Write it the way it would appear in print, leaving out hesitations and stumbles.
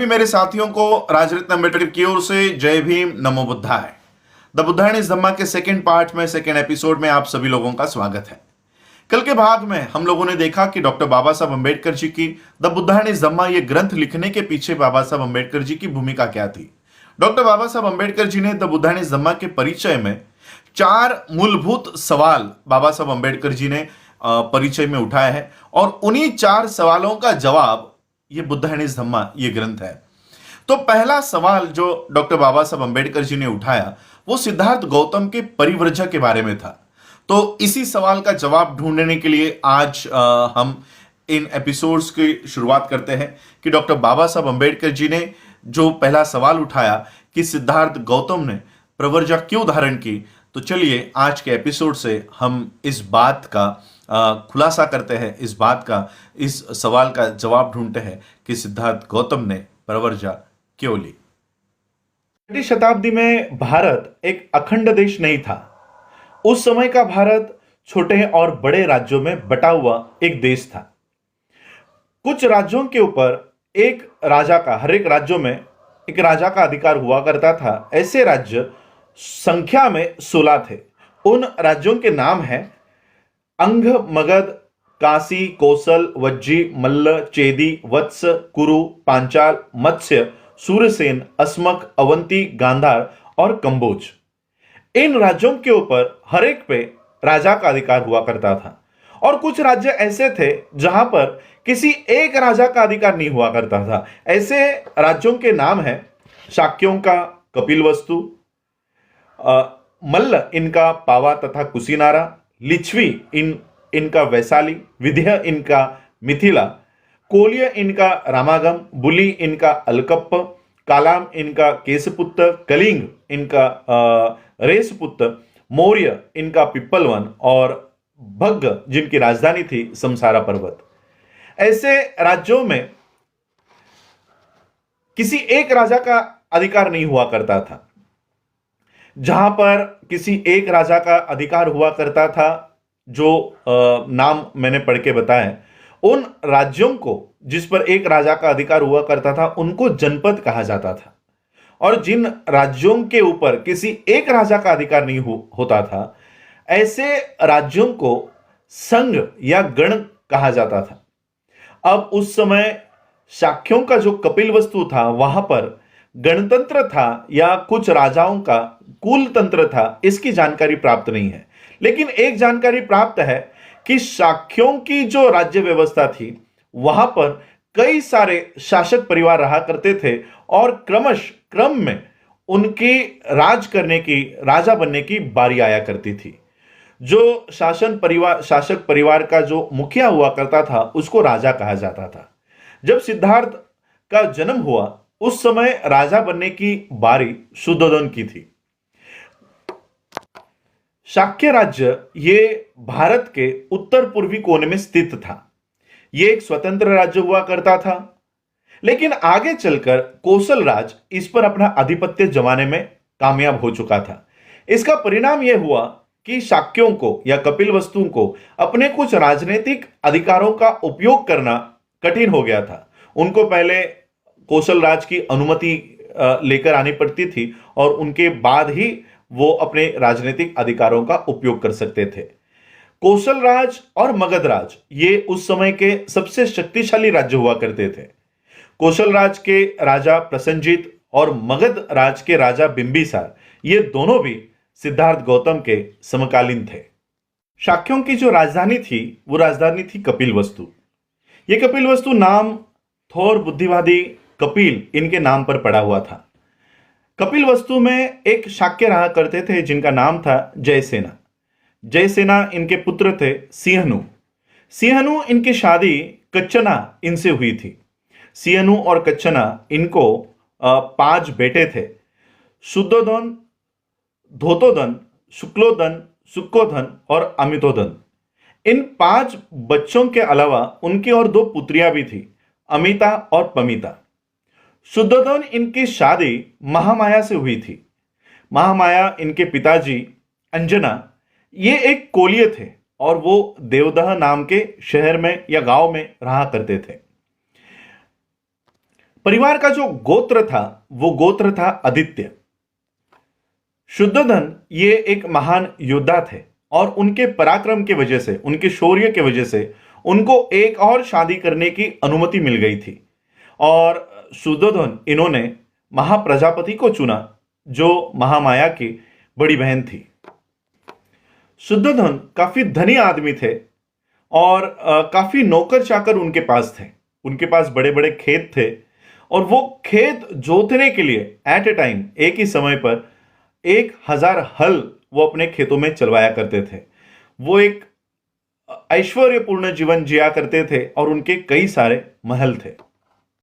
सभी मेरे साथियों को राजरत्न अम्बेडकर की ओर से जय भीम, नमो बुद्धाय। द बुद्धायन इज धम्मा के सेकेंड पार्ट में, सेकेंड एपिसोड में आप सभी लोगों का स्वागत है। कल के भाग में हम लोगों ने देखा कि डॉक्टर बाबा साहब अम्बेडकर जी की द बुद्धायन इज धम्मा ये ग्रंथ लिखने के पीछे बाबा साहब अम्बेडकर जी की भूमिका क्या थी। डॉक्टर बाबा साहब अम्बेडकर जी ने द बुद्धायन इज धम्मा के परिचय में 4 मूलभूत सवाल बाबा साहब अम्बेडकर जी ने परिचय में उठाया है और उन्हीं 4 सवालों का जवाब ये बुद्धायन इज धम्मा ये ग्रंथ है। तो पहला सवाल जो डॉक्टर बाबा साहब अम्बेडकर जी ने उठाया वो सिद्धार्थ गौतम के परिव्रजक के बारे में था। तो इसी सवाल का जवाब ढूंढने के लिए आज हम इन एपिसोड्स की शुरुआत करते हैं कि डॉक्टर बाबा साहब अम्बेडकर जी ने जो पहला सवाल उठाया कि सिद्धार्थ गौतम ने प्रव्रजा क्यों धारण की। तो चलिए आज के एपिसोड से हम इस बात का खुलासा करते हैं, इस सवाल का जवाब ढूंढते हैं कि सिद्धार्थ गौतम ने प्रव्रजा क्यों ली। 6वीं शताब्दी में भारत एक अखंड देश नहीं था। उस समय का भारत छोटे और बड़े राज्यों में बटा हुआ एक देश था। कुछ राज्यों के ऊपर एक राजा का, हर एक राज्यों में एक राजा का अधिकार हुआ करता था। ऐसे राज्य संख्या में 16 थे। उन राज्यों के नाम हैं अंग, मगध, काशी, कौशल, वज्जी, मल्ल, चेदी, वत्स, कुरु, पांचाल, मत्स्य, सूरसेन, अस्मक, अवंती, गांधार और कंबोज। इन राज्यों के ऊपर हर एक पे राजा का अधिकार हुआ करता था और कुछ राज्य ऐसे थे जहां पर किसी एक राजा का अधिकार नहीं हुआ करता था। ऐसे राज्यों के नाम हैं शाक्यों का कपिलवस्तु, मल्ल इनका पावा तथा कुशीनारा, लिच्छवी इनका वैशाली, विंध्य इनका मिथिला, कोलिय इनका रामागम, बुली इनका अलकप्प, कालाम इनका केसपुत्र, कलिंग इनका रेसपुत्र, मौर्य इनका पिप्पलवन और भग्ग जिनकी राजधानी थी समसारा पर्वत। ऐसे राज्यों में किसी एक राजा का अधिकार नहीं हुआ करता था। जहां पर किसी एक राजा का अधिकार हुआ करता था, जो नाम मैंने पढ़ के बताया, उन राज्यों को जिस पर एक राजा का अधिकार हुआ करता था उनको जनपद कहा जाता था। और जिन राज्यों के ऊपर किसी एक राजा का अधिकार नहीं होता था, ऐसे राज्यों को संघ या गण कहा जाता था। अब उस समय शाक्यों का जो कपिलवस्तु था वहां पर गणतंत्र था या कुछ राजाओं का कुल तंत्र था, इसकी जानकारी प्राप्त नहीं है। लेकिन एक जानकारी प्राप्त है कि शाक्यों की जो राज्य व्यवस्था थी वहां पर कई सारे शासक परिवार रहा करते थे और क्रम में उनकी राजा बनने की बारी आया करती थी। जो शासक परिवार का जो मुखिया हुआ करता था उसको राजा कहा जाता था। जब सिद्धार्थ का जन्म हुआ उस समय राजा बनने की बारी शुद्धोधन की थी। शाक्य राज्य ये भारत के उत्तर पूर्वी कोने में स्थित था। ये एक स्वतंत्र राज्य हुआ करता था, लेकिन आगे चलकर कौशल राज इस पर अपना आधिपत्य जमाने में कामयाब हो चुका था। इसका परिणाम यह हुआ कि शाक्यों को या कपिलवस्तुओं को अपने कुछ राजनीतिक अधिकारों का उपयोग करना कठिन हो गया था। उनको पहले कौशल राज की अनुमति लेकर आनी पड़ती थी और उनके बाद ही वो अपने राजनीतिक अधिकारों का उपयोग कर सकते थे। कौशल राज और मगध राज ये उस समय के सबसे शक्तिशाली राज्य हुआ करते थे। कौशल राज के राजा प्रसन्नजीत और मगध राज के राजा बिंबिसार ये दोनों भी सिद्धार्थ गौतम के समकालीन थे। शाक्यों की जो राजधानी थी वो राजधानी थी कपिलवस्तु। ये कपिलवस्तु नाम थोर बुद्धिवादी कपिल इनके नाम पर पड़ा हुआ था। कपिलवस्तु में एक शाक्य रहा करते थे जिनका नाम था जयसेना। जयसेना इनके पुत्र थे सिंहनु। सिंहनु इनकी शादी कच्छना इनसे हुई थी। सिंहनु और कच्छना इनको 5 बेटे थे, शुद्धोधन, धोतोधन, शुक्लोधन, सुक्कोधन और अमितोधन। इन 5 बच्चों के अलावा उनकी और 2 पुत्रियां भी थी, अमिता और पमिता। शुद्धोधन इनकी शादी महामाया से हुई थी। महामाया इनके पिताजी अंजना ये एक कोलिय थे और वो देवदह नाम के शहर में या गांव में रहा करते थे। परिवार का जो गोत्र था वो गोत्र था आदित्य। शुद्धोधन ये एक महान योद्धा थे और उनके पराक्रम की वजह से, उनके शौर्य की वजह से उनको एक और शादी करने की अनुमति मिल गई थी और शुद्धोधन इन्होंने महाप्रजापति को चुना जो महामाया की बड़ी बहन थी। शुद्धोधन काफी धनी आदमी थे और काफी नौकर चाकर उनके पास थे। उनके पास बड़े बड़े खेत थे और वो खेत जोतने के लिए एट ए टाइम, एक ही समय पर 1000 हल वो अपने खेतों में चलवाया करते थे। वो एक ऐश्वर्यपूर्ण जीवन जिया करते थे और उनके कई सारे महल थे।